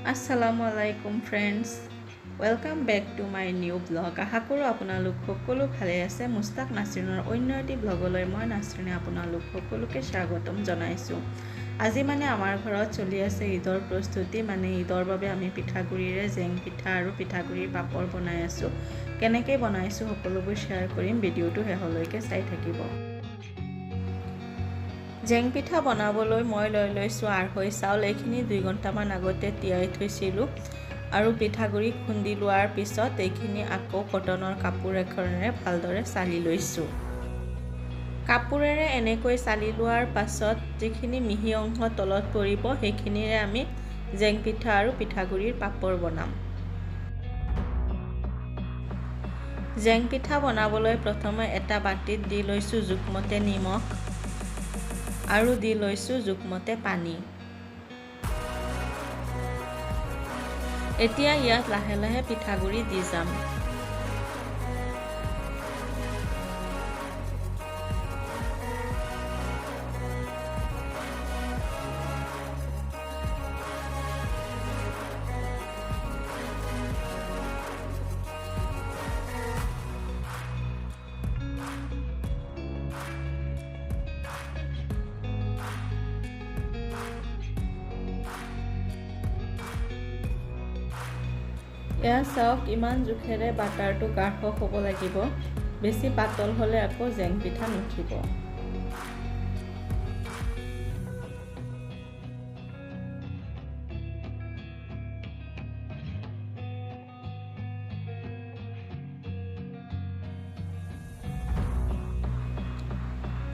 Assalamualaikum friends, welcome back to my new vlog. আশা কৰোঁ আপোনালোক সকলো ভালে আছে। মুস্তাক নাছৰিনৰ অন্য এটি ব্লগলৈ মই নাছৰিনে আপোনালোক সকলোকে স্বাগতম জনাইছোঁ। আজি আমাৰ ঘৰত চলি আছে ঈদৰ প্ৰস্তুতি, ঈদৰ বাবে আমি পিঠাগুড়িৰে জেং পিঠা আৰু পিঠাগুড়িৰ পাপৰ বনাই আছোঁ। কেনেকৈ বনাইছোঁ সকলোবোৰ শ্বেয়াৰ কৰিম, ভিডিঅ'টো শেষলৈকে চাই থাকিব। জেং পিঠা বনাবলৈ মই লৈ লৈছোঁ আঢ়ৈ চাউল। এইখিনি 2 ঘণ্টামান আগতে তিয়াই থৈছিলোঁ আৰু পিঠাগুড়ি খুন্দি লোৱাৰ পিছত এইখিনি আকৌ কটনৰ কাপোৰ এখনেৰে ভালদৰে চালি লৈছোঁ। কাপোৰেৰে এনেকৈ চালি লোৱাৰ পাছত যিখিনি মিহি অংশ তলত পৰিব সেইখিনিৰে আমি জেং পিঠা আৰু পিঠাগুড়িৰ পাপৰ বনাম। জেং পিঠা বনাবলৈ প্ৰথমে এটা বাটিত দি লৈছোঁ জোখমতে নিমখ আৰু দি লৈছোঁ জোখমতে পানী। এতিয়া ইয়াত লাহে লাহে পিঠাগুড়ি দি যাম। এয়া চাওক, ইমান জোখেৰে বাটাৰটো গাঢ় হ'ব লাগিব, বেছি পাতল হ'লে আকৌ জেং পিঠা নুঠিব।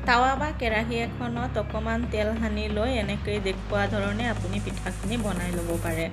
তাৱা বা কেৰাহী এখনত অকণমান তেল সানি লৈ এনেকৈ দেখুওৱা ধৰণে আপুনি পিঠাখিনি বনাই ল'ব পাৰে।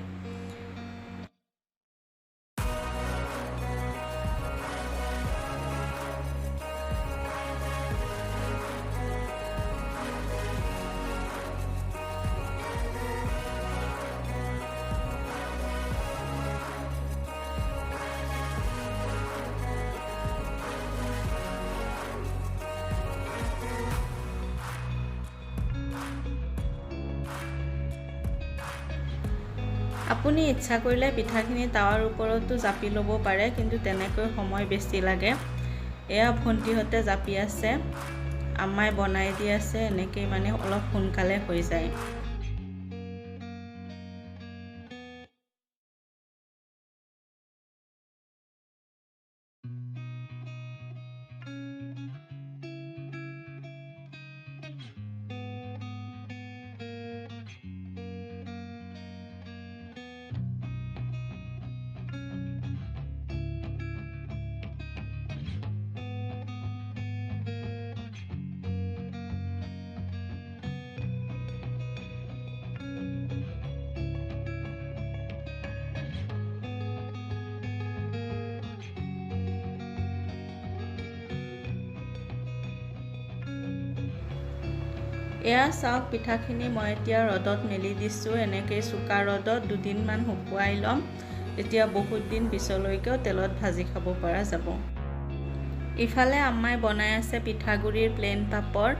আপুনি ইচ্ছা কৰিলে পিঠাখিনি তাৱাৰ ওপৰতো জাপি ল'ব পাৰে, কিন্তু তেনেকৈ সময় বেছি লাগে। এয়া ভণ্টিহঁতে জাপি আছে, আম্মাই বনাই দি আছে, এনেকৈ অলপ সোনকালে হৈ যায়। এয়া চাওক, পিঠাখিনি মই এতিয়া ৰ'দত মেলি দিছোঁ। এনেকৈ চোকা ৰ'দত 2 দিনমান শুকুৱাই ল'ম, তেতিয়া বহুত দিন পিছলৈকেও তেলত ভাজি খাব পৰা যাব। ইফালে আম্মাই বনাই আছে পিঠাগুড়িৰ প্লেন পাপৰ।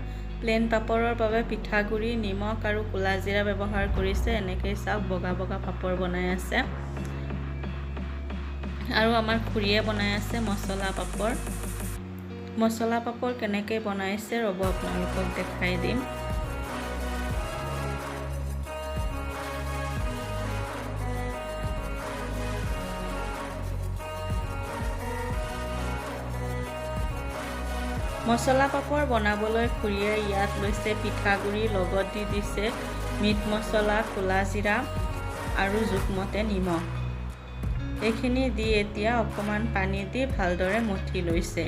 প্লেন পাপৰৰ বাবে পিঠাগুড়ি, নিমখ আৰু ক'লা জিৰা ব্যৱহাৰ কৰিছে। এনেকৈ চাওক, বগা বগা পাপৰ বনাই আছে। আৰু আমাৰ খুৰীয়ে বনাই আছে মছলা পাপৰ। মছলা পাপৰ কেনেকৈ বনাইছে ৰ'ব, আপোনালোকক দেখাই দিম। মছলা পাপৰ বনাবলৈ খুৰীয়ে ইয়াত লৈছে পিঠাগুড়ি, লগত দি দিছে মিট মছলা, ক'লা জিৰা আৰু জোখমতে নিমখ। এইখিনি দি এতিয়া অকণমান পানী দি ভালদৰে মঠি লৈছে।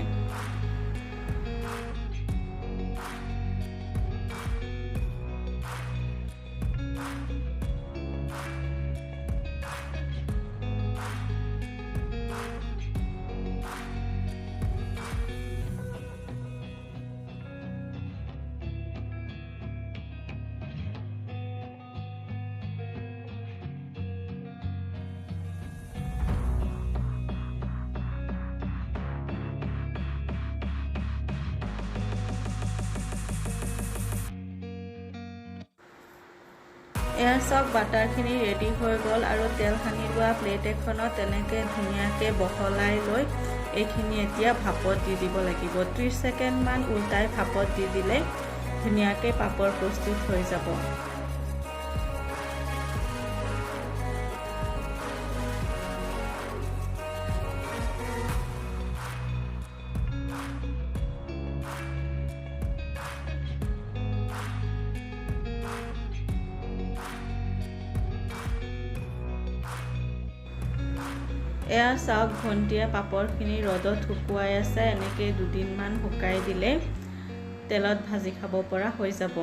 এয়া চাওক বাটাৰখিনি ৰেডি হৈ গ'ল আৰু তেল সানি লোৱা প্লেট এখনত তেনেকৈ ধুনীয়াকৈ বহলাই লৈ এইখিনি এতিয়া ভাপত দি দিব লাগিব 30 ছেকেণ্ডমান উল্টাই ভাপত দি দিলে ধুনীয়াকৈ পাপৰ প্ৰস্তুত হৈ যাব। এয়া চাওক ভণ্টিয়ে পাপৰখিনি ৰ'দত শুকুৱাই আছে। এনেকৈ 2 দিনমান শুকাই দিলে তেলত ভাজি খাব পৰা হৈ যাব।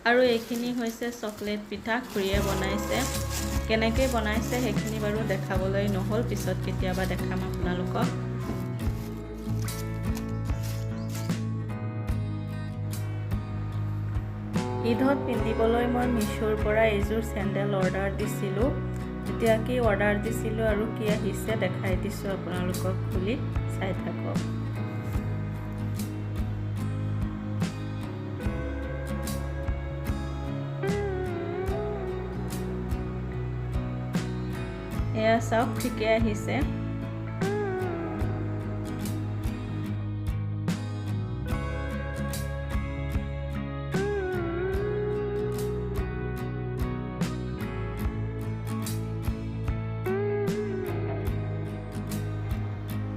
আৰু এইখিনি হৈছে চকলেট পিঠা, খুৰীয়ে বনাইছে। কেনেকৈ বনাইছে সেইখিনি বাৰু দেখাবলৈ নহ'ল, পিছত কেতিয়াবা দেখাম আপোনালোকক। ঈদত পিন্ধিবলৈ মই মিছোৰ পৰা এইযোৰ চেণ্ডেল অৰ্ডাৰ দিছিলোঁ। এতিয়া কি অৰ্ডাৰ দিছিলোঁ আৰু কি আহিছে দেখাই দিছোঁ আপোনালোকক, খুলি চাই থাকক। এয়া চাওক ঠিকে আহিছে।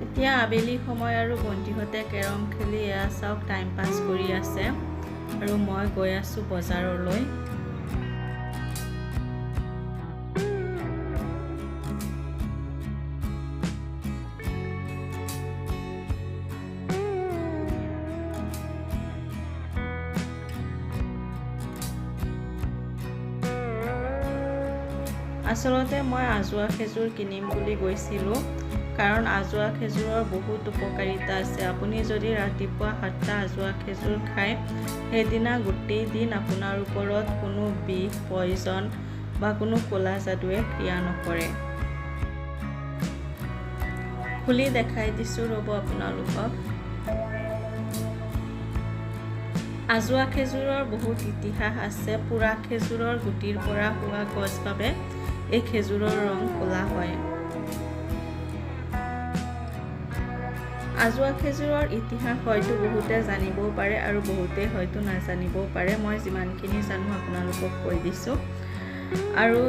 এতিয়া আবেলি সময় আৰু ভণ্টিহঁতে কেৰম খেলি এয়া চাওক টাইম পাছ কৰি আছে আৰু মই গৈ আছোঁ বজাৰলৈ। আচলতে মই আজোৱা খেজুৰ কিনিম বুলি গৈছিলোঁ, কাৰণ আজোৱা খেজুৰৰ বহুত উপকাৰিতা আছে। আপুনি যদি ৰাতিপুৱা 7টা আজোৱা খেজুৰ খায়, সেইদিনা গোটেই দিন আপোনাৰ ওপৰত কোনো বিষ, পয়জন বা কোনো ক'লা যাদুৱে ক্ৰিয়া নকৰে। খুলি দেখাই দিছোঁ ৰ'ব আপোনালোকক। আজোৱা খেজুৰৰ বহুত ইতিহাস আছে। পুৰা খেজুৰৰ গুটিৰ পৰা হোৱা গছ বাবে এই খেজুৰৰ ৰং ক'লা হয়। আজোৱা খেজুৰৰ ইতিহাস হয়তো বহুতে জানিবও পাৰে আৰু বহুতে হয়তো নাজানিবও পাৰে। মই যিমানখিনি জানো আপোনালোকক কৈ দিছোঁ। আৰু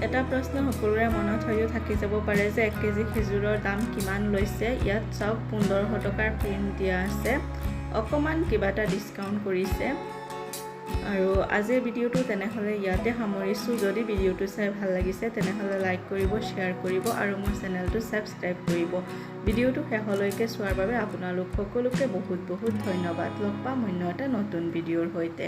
এটা প্ৰশ্ন সকলোৰে মনত হয়তো থাকি যাব পাৰে যে 1 কেজি খেজুৰৰ দাম কিমান লৈছে। ইয়াত চাওক 1500 টকাৰ প্ৰিণ্ট দিয়া আছে, অকণমান কিবা এটা ডিছকাউণ্ট কৰিছে। আৰু আজিৰ ভিডিঅ'টো তেনেহ'লে ইয়াতে সামৰিছোঁ। যদি ভিডিঅ'টো চাই ভাল লাগিছে তেনেহ'লে লাইক কৰিব, শ্বেয়াৰ কৰিব আৰু মোৰ চেনেলটো ছাবস্ক্ৰাইব কৰিব। ভিডিঅ'টো শেষলৈকে চোৱাৰ বাবে আপোনালোক সকলোকে বহুত বহুত ধন্যবাদ। লগ পাম অন্য এটা নতুন ভিডিঅ'ৰ সৈতে।